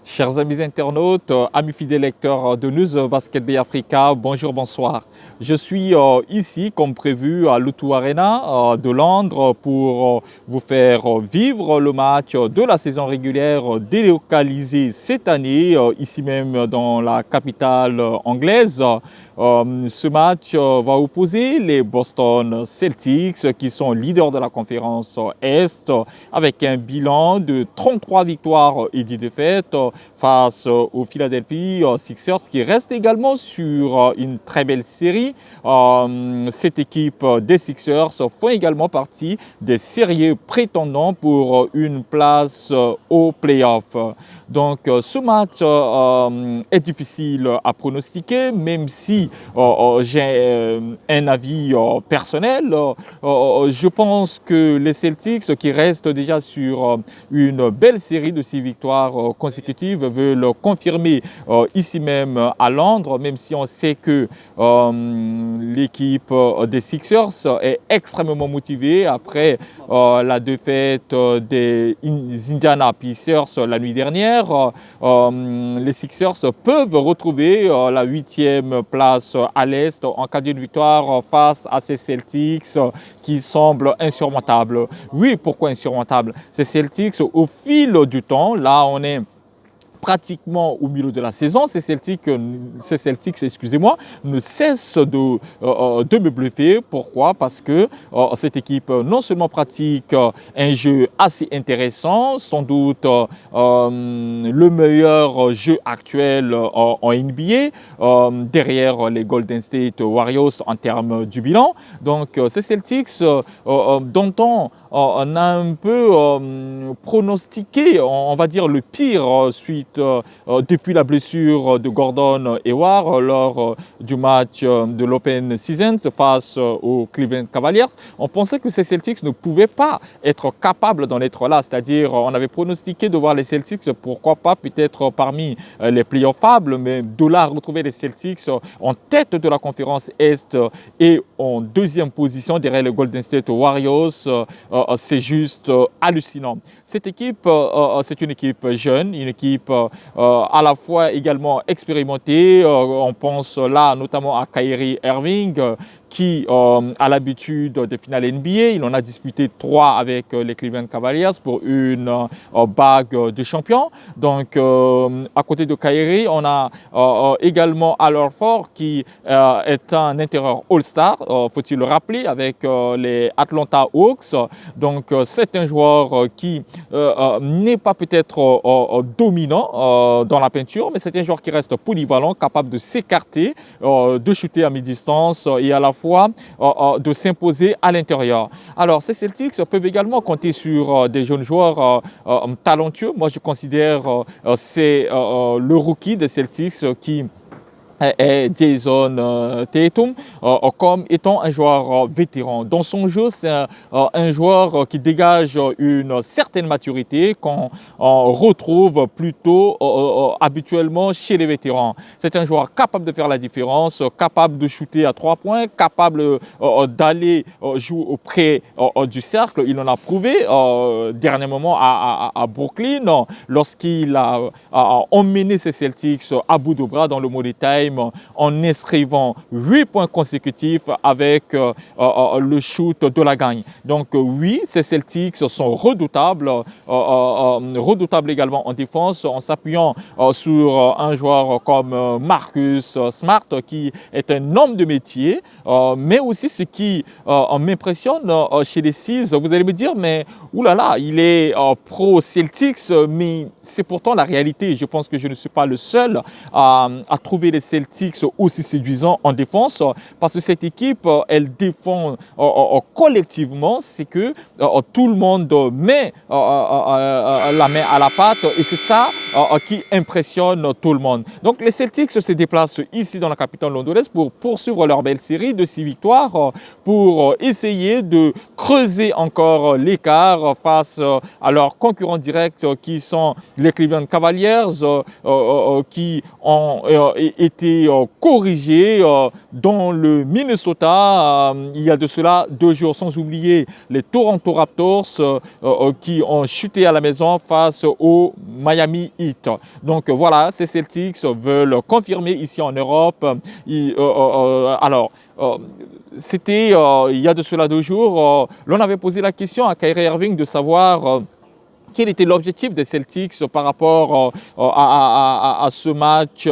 Chers amis internautes, amis fidèles lecteurs de News Basket Bay Africa, bonjour, bonsoir. Je suis ici, comme prévu, à l'O2 Arena de Londres pour vous faire vivre le match de la saison régulière délocalisé cette année, ici même dans la capitale anglaise. Ce match va opposer les Boston Celtics qui sont leaders de la conférence Est avec un bilan de 33 victoires et 10 défaites face aux Philadelphia Sixers qui reste également sur une très belle série. Cette équipe des Sixers font également partie des sérieux prétendants pour une place au playoff. Donc ce match est difficile à pronostiquer, même si j'ai un avis personnel. Je pense que les Celtics, qui restent déjà sur une belle série de 6 victoires consécutives, veulent confirmer ici même à Londres, même si on sait que l'équipe des Sixers est extrêmement motivée après la défaite des Indiana Pacers la nuit dernière. Les Sixers peuvent retrouver la 8e place à l'Est en cas d'une victoire face à ces Celtics qui semblent insurmontables. Oui, pourquoi insurmontables? Ces Celtics, au fil du temps, là on est pratiquement au milieu de la saison, ces Celtics excusez-moi, ne cessent de me bluffer. Pourquoi? Parce que cette équipe non seulement pratique un jeu assez intéressant, sans doute le meilleur jeu actuel en NBA, derrière les Golden State Warriors en termes du bilan. Donc ces Celtics dont on a un peu pronostiqué, on va dire, le pire suite depuis la blessure de Gordon Hayward lors du match de l'Open Season face aux Cleveland Cavaliers. On pensait que ces Celtics ne pouvaient pas être capables d'en être là, c'est-à-dire on avait pronostiqué de voir les Celtics, pourquoi pas peut-être parmi les playoffables, mais de là retrouver les Celtics en tête de la conférence Est et en deuxième position derrière les Golden State Warriors, c'est juste hallucinant. Cette équipe, c'est une équipe jeune, une équipe à la fois également expérimentée. On pense là notamment à Kyrie Irving qui a l'habitude des finales NBA. Il en a disputé 3 avec les Cleveland Cavaliers pour une bague de champion. Donc à côté de Kyrie, on a également Al Horford qui est un intérieur All-Star, faut-il le rappeler, avec les Atlanta Hawks. Donc c'est un joueur qui n'est pas peut-être dominant dans la peinture, mais c'est un joueur qui reste polyvalent, capable de s'écarter, de shooter à mi-distance et à la fois de s'imposer à l'intérieur. Alors ces Celtics peuvent également compter sur des jeunes joueurs talentueux. Moi je considère c'est le rookie des Celtics qui est Jason Tatum comme étant un joueur vétéran. Dans son jeu, c'est un joueur qui dégage une certaine maturité qu'on retrouve plutôt habituellement chez les vétérans. C'est un joueur capable de faire la différence, capable de shooter à 3 points, capable d'aller jouer auprès du cercle. Il en a prouvé dernièrement à Brooklyn lorsqu'il a emmené ses Celtics à bout de bras dans le Money Time en inscrivant 8 points consécutifs avec le shoot de la gagne. Donc oui, ces Celtics sont redoutables, redoutables également en défense en s'appuyant sur un joueur comme Marcus Smart qui est un homme de métier, mais aussi ce qui m'impressionne chez les Six, vous allez me dire, mais oulala, il est pro Celtics, mais c'est pourtant la réalité. Je pense que je ne suis pas le seul à trouver les Celtics aussi séduisants en défense, parce que cette équipe, elle défend collectivement, c'est que tout le monde met la main à la pâte et c'est ça qui impressionne tout le monde. Donc les Celtics se déplacent ici dans la capitale londonienne pour poursuivre leur belle série de 6 victoires, pour essayer de creuser encore l'écart face à leurs concurrents directs qui sont les Cleveland Cavaliers, qui ont été été corrigé dans le Minnesota il y a de cela 2 jours, sans oublier les Toronto Raptors qui ont chuté à la maison face au Miami Heat. Donc voilà, ces Celtics veulent confirmer ici en Europe. C'était il y a de cela 2 jours, l'on avait posé la question à Kyrie Irving de savoir quel était l'objectif des Celtics par rapport à ce match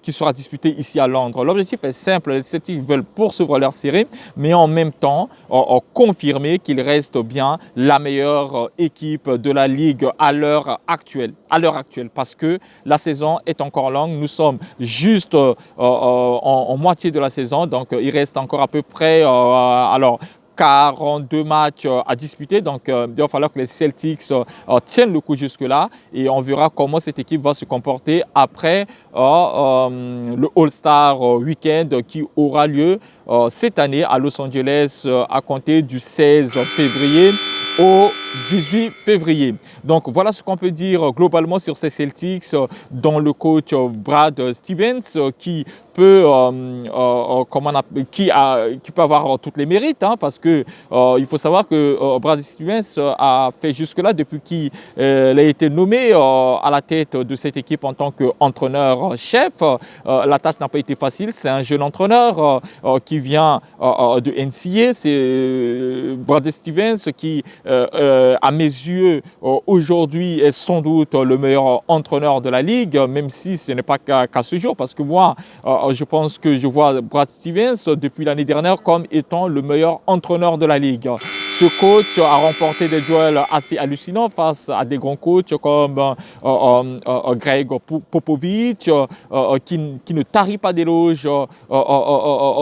qui sera disputé ici à Londres. L'objectif est simple, les Celtics veulent poursuivre leur série, mais en même temps confirmer qu'ils restent bien la meilleure équipe de la Ligue à l'heure actuelle. Parce que la saison est encore longue, nous sommes juste en moitié de la saison, donc il reste encore à peu près 42 matchs à disputer, donc il va falloir que les Celtics tiennent le coup jusque-là et on verra comment cette équipe va se comporter après le All-Star Weekend qui aura lieu cette année à Los Angeles à compter du 16 février au 18 février. Donc voilà ce qu'on peut dire globalement sur ces Celtics, dont le coach Brad Stevens qui peut avoir tous les mérites, parce que il faut savoir que Brad Stevens a fait jusque-là depuis qu'il a été nommé à la tête de cette équipe en tant qu'entraîneur-chef. La tâche n'a pas été facile, c'est un jeune entraîneur qui vient de NCAA, c'est Brad Stevens qui à mes yeux, aujourd'hui est sans doute le meilleur entraîneur de la Ligue, même si ce n'est pas qu'à ce jour, parce que moi, je pense que je vois Brad Stevens depuis l'année dernière comme étant le meilleur entraîneur de la Ligue. Ce coach a remporté des duels assez hallucinants face à des grands coachs comme Greg Popovich, qui ne tarit pas d'éloges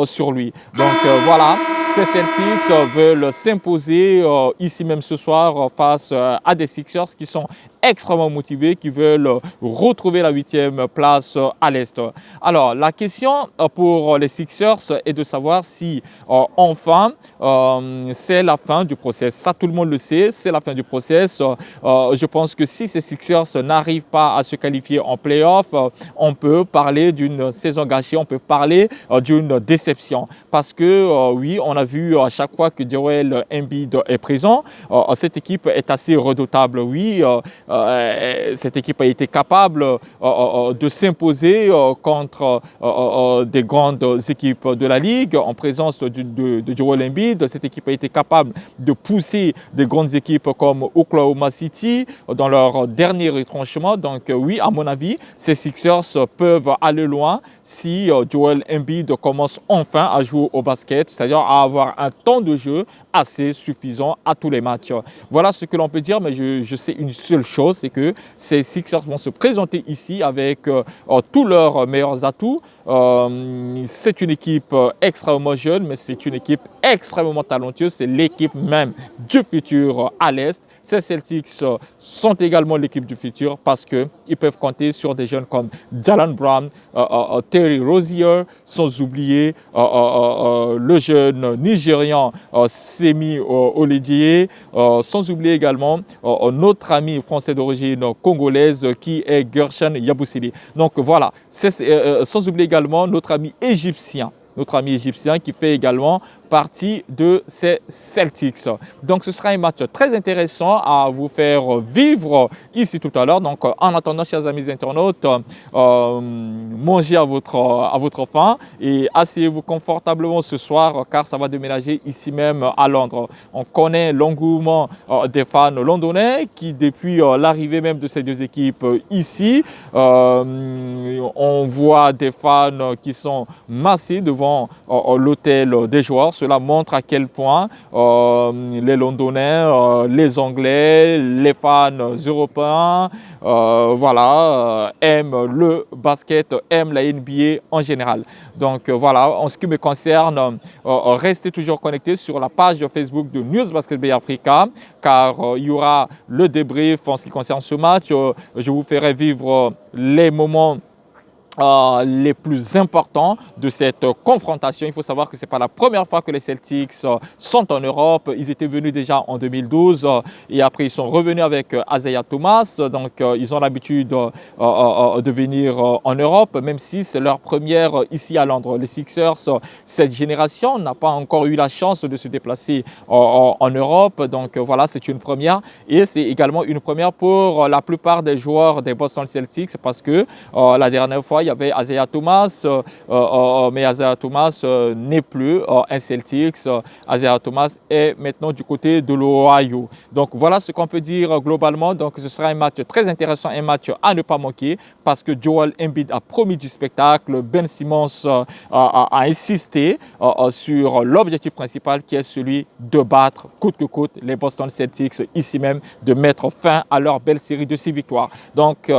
sur lui. Donc voilà. Ces Celtics veulent s'imposer ici même ce soir face à des Sixers qui sont extrêmement motivés, qui veulent retrouver la 8e place à l'Est. Alors, la question pour les Sixers est de savoir si enfin c'est la fin du process. Ça, tout le monde le sait, c'est la fin du process. Je pense que si ces Sixers n'arrivent pas à se qualifier en play-off, on peut parler d'une saison gâchée, on peut parler d'une déception. Parce que oui, on a vu à chaque fois que Joel Embiid est présent, cette équipe est assez redoutable. Oui, cette équipe a été capable de s'imposer contre des grandes équipes de la Ligue en présence de Joel Embiid. Cette équipe a été capable de pousser des grandes équipes comme Oklahoma City dans leur dernier retranchement. Donc oui, à mon avis, ces Sixers peuvent aller loin si Joel Embiid commence enfin à jouer au basket, c'est-à-dire à avoir un temps de jeu assez suffisant à tous les matchs. Voilà ce que l'on peut dire, mais je sais une seule chose, c'est que ces Sixers vont se présenter ici avec tous leurs meilleurs atouts. C'est une équipe extrêmement jeune, mais c'est une équipe extrêmement talentueuse. C'est l'équipe même du futur à l'Est. Ces Celtics sont également l'équipe du futur parce qu'ils peuvent compter sur des jeunes comme Jaylen Brown, Terry Rozier, sans oublier le jeune Nigérian Semi Oledie, sans oublier également notre ami français d'origine congolaise qui est Gershon Yabusele. Donc voilà, sans oublier également notre ami égyptien qui fait également partie de ces Celtics. Donc ce sera un match très intéressant à vous faire vivre ici tout à l'heure. Donc en attendant, chers amis internautes, mangez à votre faim et asseyez-vous confortablement ce soir car ça va déménager ici même à Londres. On connaît l'engouement des fans londonais qui depuis l'arrivée même de ces deux équipes ici, on voit des fans qui sont massés devant l'hôtel des joueurs. Cela montre à quel point les Londonais, les Anglais, les fans européens, aiment le basket, aiment la NBA en général. Donc voilà, en ce qui me concerne, restez toujours connectés sur la page Facebook de News Basket Bay Africa, car il y aura le débrief en ce qui concerne ce match. Je vous ferai vivre les moments les plus importants de cette confrontation. Il faut savoir que ce n'est pas la première fois que les Celtics sont en Europe. Ils étaient venus déjà en 2012 et après ils sont revenus avec Isaiah Thomas. Donc ils ont l'habitude de venir en Europe, même si c'est leur première ici à Londres. Les Sixers, cette génération n'a pas encore eu la chance de se déplacer en Europe. Donc voilà, c'est une première et c'est également une première pour la plupart des joueurs des Boston Celtics parce que la dernière fois, il y avait Isaiah Thomas, mais Isaiah Thomas n'est plus un Celtics. Isaiah Thomas est maintenant du côté de l'Ohio. Donc voilà ce qu'on peut dire globalement. Donc ce sera un match très intéressant, un match à ne pas manquer parce que Joel Embiid a promis du spectacle. Ben Simmons a insisté sur l'objectif principal qui est celui de battre coûte que coûte les Boston Celtics ici même, de mettre fin à leur belle série de 6 victoires. Donc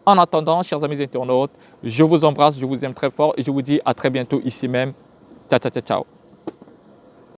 en attendant, chers amis internautes, je vous embrasse, je vous aime très fort et je vous dis à très bientôt ici même. Ciao, ciao, ciao, ciao.